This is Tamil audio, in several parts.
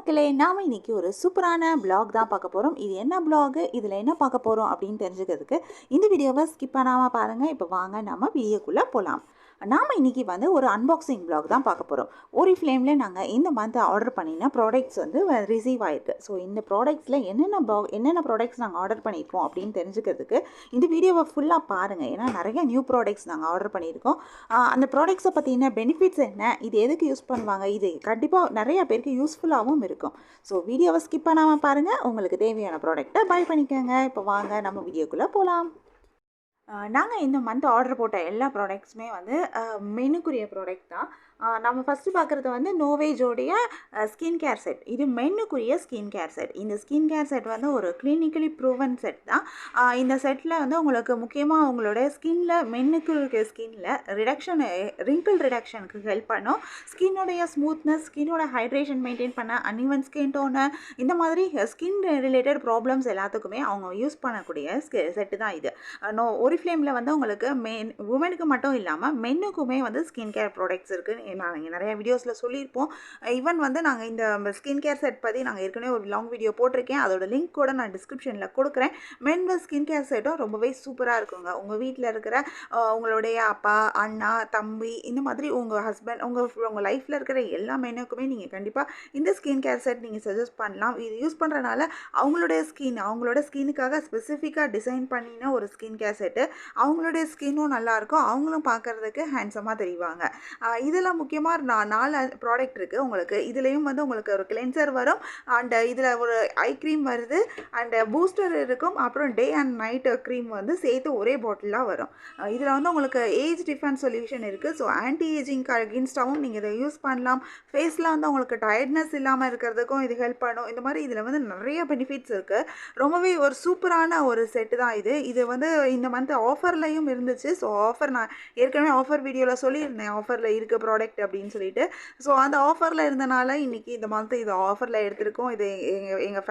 மக்களே, நாம இன்னைக்கு ஒரு சூப்பரான பிளாக் தான் பார்க்க போகிறோம். இது என்ன பிளாக், இதில் என்ன பார்க்க போகிறோம் அப்படின்னு தெரிஞ்சுக்கிறதுக்கு இந்த வீடியோவை ஸ்கிப் பண்ணாமல் பாருங்கள். இப்போ வாங்க நம்ம வீடியோக்குள்ளே போகலாம். நாம் இன்றைக்கி வந்து ஒரு அன்பாக்சிங் பிளாக் தான் பார்க்க போகிறோம். Oriflameல நாங்கள் இந்த மந்த் ஆர்டர் பண்ணின ப்ராடக்ட்ஸ் வந்து ரிசீவ் ஆகிருக்கு. ஸோ இந்த ப்ராடக்ட்ஸில் என்னென்ன ப்ராடக்ட்ஸ் நாங்கள் ஆர்டர் பண்ணியிருக்கோம் அப்படின்னு தெரிஞ்சுக்கிறதுக்கு இந்த வீடியோவை ஃபுல்லாக பாருங்கள். ஏன்னா நிறைய நியூ ப்ராடக்ட்ஸ் நாங்கள் ஆர்டர் பண்ணியிருக்கோம். அந்த ப்ராடக்ட்ஸை பற்றின பெனிஃபிட்ஸ் என்ன, இது எதுக்கு யூஸ் பண்ணுவாங்க, இது கண்டிப்பாக நிறைய பேருக்கு யூஸ்ஃபுல்லாகவும் இருக்கும். ஸோ வீடியோவை ஸ்கிப் பண்ணாமல் பாருங்கள். உங்களுக்கு தேவையான ப்ராடக்ட்டை பை பண்ணிக்கோங்க. இப்போ வாங்க நம்ம வீடியோக்குள்ளே போகலாம். நாங்கள் இந்த மந்த் ஆர்டர் போட்ட எல்லா ப்ராடக்ட்ஸுமே வந்து மென்னுக்குரிய ப்ராடக்ட் தான். நம்ம ஃபஸ்ட்டு பார்க்குறது வந்து நோவேஜோடைய ஸ்கின் கேர் செட். இது மென்னுக்குரிய ஸ்கின் கேர் செட். இந்த ஸ்கின் கேர் செட் வந்து ஒரு கிளினிக்கலி ப்ரூவன் செட் தான். இந்த செட்டில் வந்து உங்களுக்கு முக்கியமாக உங்களோட மென்னுக்கு இருக்க ஸ்கின்னில் ரிங்கிள் ரிடக்ஷனுக்கு ஹெல்ப் பண்ணும். ஸ்கின்னுடைய ஸ்மூத்னஸ், ஸ்கின்னோட ஹைட்ரேஷன் மெயின்டைன் பண்ண, அன்இவன் ஸ்கின் டோனு, இந்த மாதிரி ஸ்கின் ரிலேட்டட் ப்ராப்ளம்ஸ் எல்லாத்துக்குமே அவங்க யூஸ் பண்ணக்கூடிய செட்டு தான் இது. Oriflameல வந்து உங்களுக்கு உமனுக்கு மட்டும் இல்லாமல் மென்னுக்குமே வந்து ஸ்கின் கேர் ப்ராடக்ட்ஸ் இருக்குது. நாங்கள் நிறைய வீடியோஸில் சொல்லியிருப்போம். ஈவன் வந்து நாங்கள் இந்த ஸ்கின் கேர் செட் பற்றி நாங்கள் ஏற்கனவே ஒரு லாங் வீடியோ போட்டிருக்கேன். அதோட லிங்க் கூட நான் டிஸ்கிரிப்ஷனில் கொடுக்குறேன். மென்ல ஸ்கின் கேர் செட்டும் ரொம்பவே சூப்பராக இருக்குங்க. உங்கள் வீட்டில் இருக்கிற உங்களுடைய அப்பா, அண்ணா, தம்பி, இந்த மாதிரி உங்கள் ஹஸ்பண்ட், உங்கள் லைஃப்பில் இருக்கிற எல்லா மென்னுக்குமே நீங்கள் கண்டிப்பாக இந்த ஸ்கின் கேர் செட் நீங்கள் சஜஸ்ட் பண்ணலாம். இது யூஸ் பண்ணுறதுனால அவங்களோட ஸ்கின்னுக்காக ஸ்பெசிஃபிக்காக டிசைன் பண்ணின ஒரு ஸ்கின் கேர் செட்டு. அவங்களுடைய ஸ்கின்னும் நல்லாயிருக்கும், அவங்களும் பார்க்குறதுக்கு ஹேண்ட்ஸமாக தெரிவாங்க. இதில் முக்கியமாக 4 ப்ராடக்ட் இருக்குது உங்களுக்கு. இதுலேயும் வந்து உங்களுக்கு ஒரு கிளென்சர் வரும், அண்ட் இதில் ஒரு ஐ க்ரீம் வருது, அண்ட் பூஸ்டர் இருக்கும், அப்புறம் டே அண்ட் நைட் க்ரீம் வந்து சேர்த்து ஒரே பாட்டிலாக வரும். இதில் வந்து உங்களுக்கு ஏஜ் டிஃபென்ஸ் சொல்யூஷன் இருக்குது. ஸோ ஆன்டி ஏஜிங் அகெயின்ஸ்டாகவும் நீங்கள் இதை யூஸ் பண்ணலாம். ஃபேஸில் வந்து உங்களுக்கு டயர்ட்னஸ் இல்லாமல் இருக்கிறதுக்கும் இது ஹெல்ப் பண்ணும். இந்த மாதிரி இதில் வந்து நிறைய பெனிஃபிட்ஸ் இருக்குது. ரொம்பவே ஒரு சூப்பரான ஒரு செட்டு தான் இது. இது வந்து இந்த மந்த் ஆஃபர்லையும் இருந்துச்சு. ஸோ நான் ஏற்கனவே ஆஃபர் வீடியோவில் சொல்லியிருந்தேன், ஆஃபரில் இருக்க ப்ராடக்ட் அப்படின்னு சொல்லிட்டு. ஸோ அந்த ஆஃபரில் இருந்தனால இன்றைக்கி இந்த மந்த் இது ஆஃபரில் எடுத்திருக்கோம். இது எங்கள்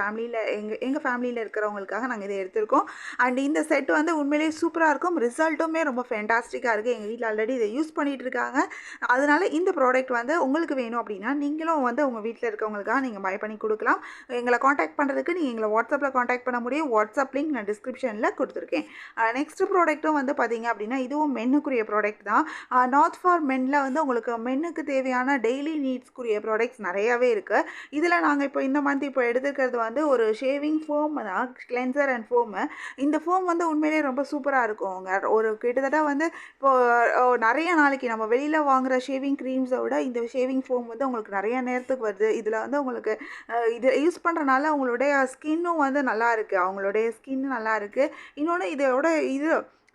ஃபேமிலியில் இருக்கிறவங்களுக்காக நாங்கள் இதை எடுத்திருக்கோம். அண்ட் இந்த செட் வந்து உண்மையிலேயே சூப்பராக இருக்கும். ரிசல்ட்டுமே ரொம்ப ஃபேண்டாஸ்டிக்காக இருக்குது. எங்கள் வீட்டில் ஆல்ரெடி இதை யூஸ் பண்ணிகிட்டு இருக்காங்க. அதனால் இந்த ப்ராடக்ட் வந்து உங்களுக்கு வேணும் அப்படின்னா நீங்களும் வந்து உங்கள் வீட்டில் இருக்கவங்களுக்காக நீங்கள் பை பண்ணி கொடுக்கலாம். எங்களை காண்டாக்ட் பண்ணுறதுக்கு நீங்கள் எங்களை வாட்ஸ்அப்பில் காண்டாக்ட் பண்ண முடியும். வாட்ஸ்அப் லிங்க் நான் டிஸ்கிரிப்ஷனில் கொடுத்துருக்கேன். நெக்ஸ்ட் ப்ராடக்ட்டும் வந்து பார்த்தீங்க அப்படின்னா இதுவும் மென்னுக்குரிய ப்ராடக்ட் தான். நாட் ஃபார் மென்னில் வந்து உங்களுக்கு மென்னுக்கு தேவையான டெய்லி நீட்ஸ்க்குரிய ப்ராடக்ட்ஸ் நிறையாவே இருக்குது. இதில் நாங்கள் இந்த மந்த் எடுத்துக்கிறது வந்து ஒரு ஷேவிங் ஃபோம் தான், கிளென்சர் அண்ட் ஃபோமு. இந்த ஃபோம் வந்து உண்மையிலேயே ரொம்ப சூப்பராக இருக்குங்க. ஒரு கிட்டத்தட்ட வந்து இப்போது நிறைய நாளைக்கு நம்ம வெளியில் வாங்குகிற ஷேவிங் க்ரீம்ஸை விட இந்த ஷேவிங் ஃபோம் வந்து உங்களுக்கு நிறைய நேரத்துக்கு வருது. இதில் வந்து உங்களுக்கு இது யூஸ் பண்ணுறனால உங்களுடைய ஸ்கின்னும் வந்து நல்லா இருக்குது, அவங்களுடைய ஸ்கின் நல்லா இருக்குது. இன்னொன்று இதோட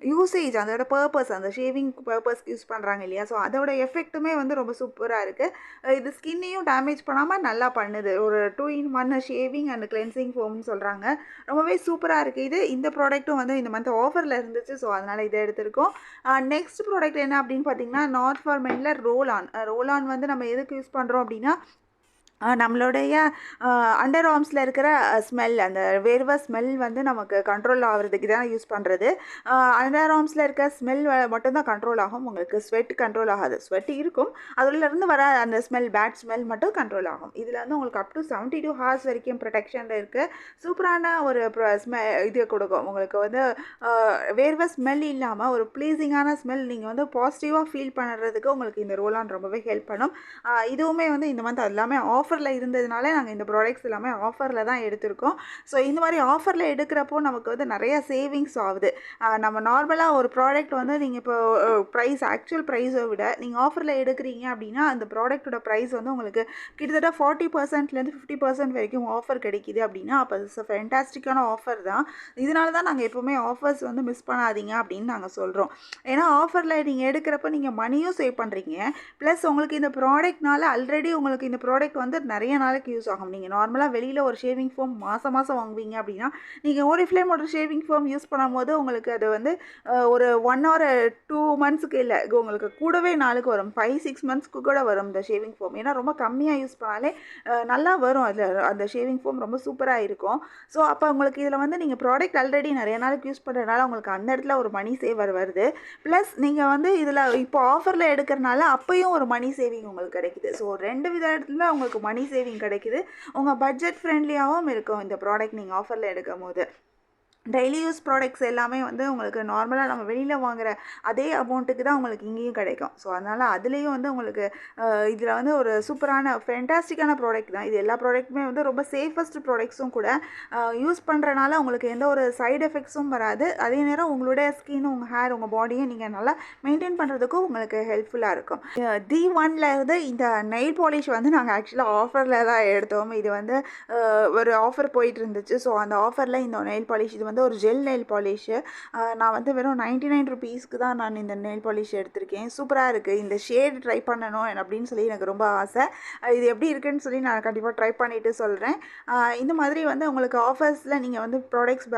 யூசேஜ், அதோட பர்பஸ், அந்த ஷேவிங் பர்பஸ்க்கு யூஸ் பண்ணுறாங்க இல்லையா, ஸோ அதோட எஃபெக்ட்டுமே வந்து ரொம்ப சூப்பராக இருக்குது. இது ஸ்கின்னையும் டேமேஜ் பண்ணாமல் நல்லா பண்ணுது. ஒரு 2-in-1 ஷேவிங் அண்ட் கிளென்சிங் ஃபோம்னு சொல்கிறாங்க. ரொம்பவே சூப்பராக இருக்குது. இந்த ப்ராடக்ட்டும் வந்து இந்த மந்த் ஆஃபரில் இருந்துச்சு. ஸோ அதனால் இதை எடுத்திருக்கோம். நெக்ஸ்ட் ப்ராடக்ட் என்ன அப்படின்னு பார்த்தீங்கன்னா நாட் ஃபார் மென்ல ரோல் ஆன் வந்து நம்ம எதுக்கு யூஸ் பண்ணுறோம் அப்படின்னா நம்மளுடைய அண்டர் ஆர்ம்ஸில் இருக்கிற ஸ்மெல், அந்த வேர்வை ஸ்மெல் வந்து நமக்கு கண்ட்ரோல் ஆகிறதுக்கு தான் யூஸ் பண்ணுறது. அண்டர் ஆர்ம்ஸில் இருக்க ஸ்மெல் மட்டும்தான் கண்ட்ரோல் ஆகும். உங்களுக்கு ஸ்வெட் கண்ட்ரோல் ஆகாது. ஸ்வெட் இருக்கும், அதிலிருந்து வர அந்த ஸ்மெல், பேட் ஸ்மெல் மட்டும் கண்ட்ரோல் ஆகும். இதில் வந்து உங்களுக்கு அப் டு 72 ஹார்ஸ் வரைக்கும் ப்ரொடெக்ஷனில் இருக்குது. சூப்பரான ஒரு இது கொடுக்கும். உங்களுக்கு வந்து வேர்வை ஸ்மெல் இல்லாமல் ஒரு ப்ளீஸிங்கான ஸ்மெல் நீங்கள் வந்து பாசிட்டிவாக ஃபீல் பண்ணுறதுக்கு உங்களுக்கு இந்த ரோல் ஆன் ரொம்பவே ஹெல்ப் பண்ணும். இதுவுமே வந்து இந்த மந்த் எல்லாமே ஆஃபரில் இருந்ததுனால நாங்கள் இந்த ப்ராடக்ட்ஸ் எல்லாமே ஆஃபரில் தான் எடுத்திருக்கோம். ஸோ இந்த மாதிரி ஆஃபரில் எடுக்கிறப்போ நமக்கு வந்து நிறைய சேவிங்ஸ் ஆகுது. நம்ம நார்மலாக ஒரு ப்ராடக்ட் வந்து நீங்கள் இப்போ ஆக்சுவல் ப்ரைஸை விட நீங்கள் ஆஃபரில் எடுக்கிறீங்க அப்படின்னா அந்த ப்ராடக்ட்டோட ப்ரைஸ் வந்து உங்களுக்கு கிட்டத்தட்ட 40%லேருந்து 50% வரைக்கும் ஆஃபர் கிடைக்கிது அப்படின்னா அப்போ இட்ஸ் அ ஃபேண்டாஸ்டிக்கான ஆஃபர் தான். இதனால தான் நாங்கள் எப்போவுமே ஆஃபர்ஸ் வந்து மிஸ் பண்ணாதீங்க அப்படின்னு நாங்கள் சொல்கிறோம். ஏன்னா ஆஃபரில் நீங்கள் எடுக்கிறப்ப நீங்கள் மணியும் சேவ் பண்ணுறீங்க, ப்ளஸ் உங்களுக்கு இந்த ப்ராடக்ட்னால ஆல்ரெடி உங்களுக்கு இந்த ப்ராடக்ட் வந்து நிறைய நாளைக்கு யூஸ் ஆகும். நீங்கள் நார்மலாக வெளியில் ஒரு ஷேவிங் ஃபோம் மாதம் வாங்குவீங்க அப்படின்னா நீங்கள் Oriflameோட ஷேவிங் ஃபோம் யூஸ் பண்ணும்போது உங்களுக்கு அது வந்து ஒரு 1 or 2 மந்த்ஸுக்கு இல்லை, உங்களுக்கு கூடவே நாளுக்கு வரும். 5-6 மந்த்ஸ்க்கு கூட வரும் இந்த ஷேவிங் ஃபோம். ஏன்னா ரொம்ப கம்மியாக யூஸ் பண்ணாலே நல்லா வரும். அதில் அந்த ஷேவிங் ஃபோம் ரொம்ப சூப்பராக இருக்கும். ஸோ அப்போ உங்களுக்கு இதில் வந்து நீங்கள் ப்ராடக்ட் ஆல்ரெடி நிறைய நாளுக்கு யூஸ் பண்ணுறதுனால உங்களுக்கு அந்த இடத்துல ஒரு மணி சேவர் வருது. ப்ளஸ் நீங்கள் வந்து இதில் இப்போ ஆஃபரில் எடுக்கிறனால அப்பையும் ஒரு மணி சேவிங் உங்களுக்கு கிடைக்குது. ஸோ 2 விதத்தில் உங்களுக்கு மணி சேவிங் கிடைக்குது, உங்கள் பட்ஜெட் ஃப்ரெண்ட்லியாகவும் இருக்கும் இந்த ப்ராடக்ட் நீங்கள் ஆஃபரில் எடுக்கும் போது. டெய்லி யூஸ் ப்ராடக்ட்ஸ் எல்லாமே வந்து உங்களுக்கு நார்மலாக நம்ம வெளியில் வாங்குகிற அதே அமௌண்ட்டுக்கு தான் உங்களுக்கு இங்கேயும் கிடைக்கும். ஸோ அதனால் அதுலேயும் வந்து உங்களுக்கு இதில் வந்து ஒரு சூப்பரான ஃபேண்டாஸ்டிக்கான ப்ராடக்ட் தான். இது எல்லா ப்ராடக்ட்டுமே வந்து ரொம்ப சேஃபஸ்ட் ப்ராடக்ட்ஸும் கூட. யூஸ் பண்ணுறனால உங்களுக்கு எந்த ஒரு சைடு எஃபெக்ட்ஸும் வராது. அதே நேரம் உங்களுடைய ஸ்கின், உங்கள் ஹேர், உங்கள் பாடியை நீங்கள் நல்லா மெயின்டைன் பண்ணுறதுக்கும் உங்களுக்கு ஹெல்ப்ஃபுல்லாக இருக்கும். D1ல் இருந்து இந்த நெயில் பாலிஷ் வந்து நாங்கள் ஆக்சுவலாக ஆஃபரில் தான் எடுத்தோம். இது வந்து ஒரு ஆஃபர் போயிட்டு இருந்துச்சு. ஸோ அந்த ஆஃபரில் இந்த நெயில் பாலிஷ், இது வந்து ஒரு ஜெல் நெயில் பாலிஷு. நான் வந்து வெறும் 99 ருபீஸ்க்கு தான் நான் இந்த நெயில் பாலிஷ் எடுத்திருக்கேன். சூப்பராக இருக்குது. இந்த ஷேட் ட்ரை பண்ணணும் அப்படின்னு சொல்லி எனக்கு ரொம்ப ஆசை. இது எப்படி இருக்குன்னு சொல்லி நான் கண்டிப்பாக ட்ரை பண்ணிவிட்டு சொல்கிறேன். இந்த மாதிரி வந்து உங்களுக்கு ஆஃபர்ஸில் நீங்கள் வந்து ப்ராடக்ட்ஸ்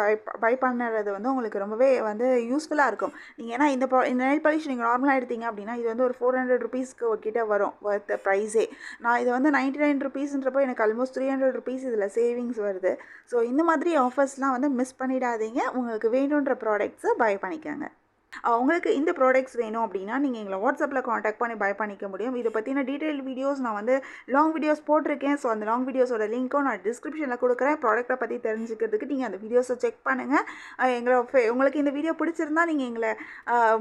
பை பண்ணுறது வந்து உங்களுக்கு ரொம்பவே வந்து யூஸ்ஃபுல்லாக இருக்கும். நீங்கள் ஏன்னா இந்த நெயில் பாலிஷ் நீங்கள் நார்மலாக எடுத்தீங்க அப்படின்னா இது வந்து ஒரு 400 ருபீஸ்க்கு கிட்ட வரும் ஒர்த் ப்ரைஸே. நான் இது வந்து 99 ருபீஸ்ன்றப்போ எனக்கு ஆல்மோஸ்ட் 300 ருபீஸ் இதில் சேவிங்ஸ் வருது. ஸோ இந்த மாதிரி ஆஃபர்ஸ்லாம் வந்து மிஸ் பண்ணிடாதீங்க. உங்களுக்கு வேணுன்ற ப்ராடக்ட்ஸை பை பண்ணிக்கோங்க. உங்களுக்கு இந்த ப்ராடக்ட்ஸ் வேணும் அப்படின்னா நீங்கள் எங்களை வாட்ஸ்அப்பில் காண்டாக்ட் பண்ணி பை பண்ணிக்க முடியும். இதை பற்றின டீட்டெயில் வீடியோஸ் நான் வந்து லாங் வீடியோஸ் போட்டிருக்கேன். ஸோ அந்த லாங் வீடியோஸோட லிங்க்கும் நான் டிஸ்கிரிப்ஷனில் கொடுக்குறேன். ப்ராடக்ட்டை பற்றி தெரிஞ்சுக்கிறதுக்கு நீங்கள் அந்த வீடியோஸை செக் பண்ணுங்கள். உங்களுக்கு இந்த வீடியோ பிடிச்சிருந்தா நீங்கள் எங்களை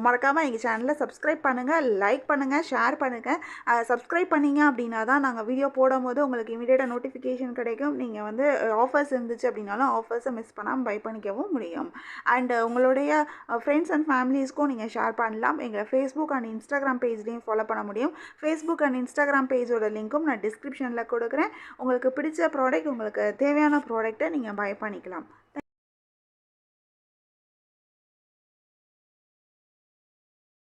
மறக்காமல் எங்கள் சேனலில் சப்ஸ்கிரைப் பண்ணுங்கள், லைக் பண்ணுங்கள், ஷேர் பண்ணுங்கள். சப்ஸ்கிரைப் பண்ணிங்க அப்படின்னா தான் நாங்கள் வீடியோ போடும் போது உங்களுக்கு இமீடியட்டாக நோட்டிஃபிகேஷன் கிடைக்கும். நீங்கள் வந்து ஆஃபர்ஸ் இருந்துச்சு அப்படின்னாலும் ஆஃபர்ஸை மிஸ் பண்ணாமல் பை பண்ணிக்கவும் முடியும். அண்ட் உங்களுடைய ஃப்ரெண்ட்ஸ் அண்ட் ஃபேமிலிஸ்க்கும் நீங்கள் ஷேர் பண்ணலாம். எங்களை ஃபேஸ்புக் அண்ட் இன்ஸ்டாகிராம் பேஜ்லேயும் ஃபாலோ பண்ண முடியும். ஃபேஸ்புக் அண்ட் இன்ஸ்டாகிராம் பேஜோட லிங்க்கும் நான் டிஸ்கிரிப்ஷனில் கொடுக்குறேன். உங்களுக்கு பிடிச்ச ப்ராடக்ட், உங்களுக்கு தேவையான ப்ராடக்ட்டை நீங்கள் பை பண்ணிக்கலாம்.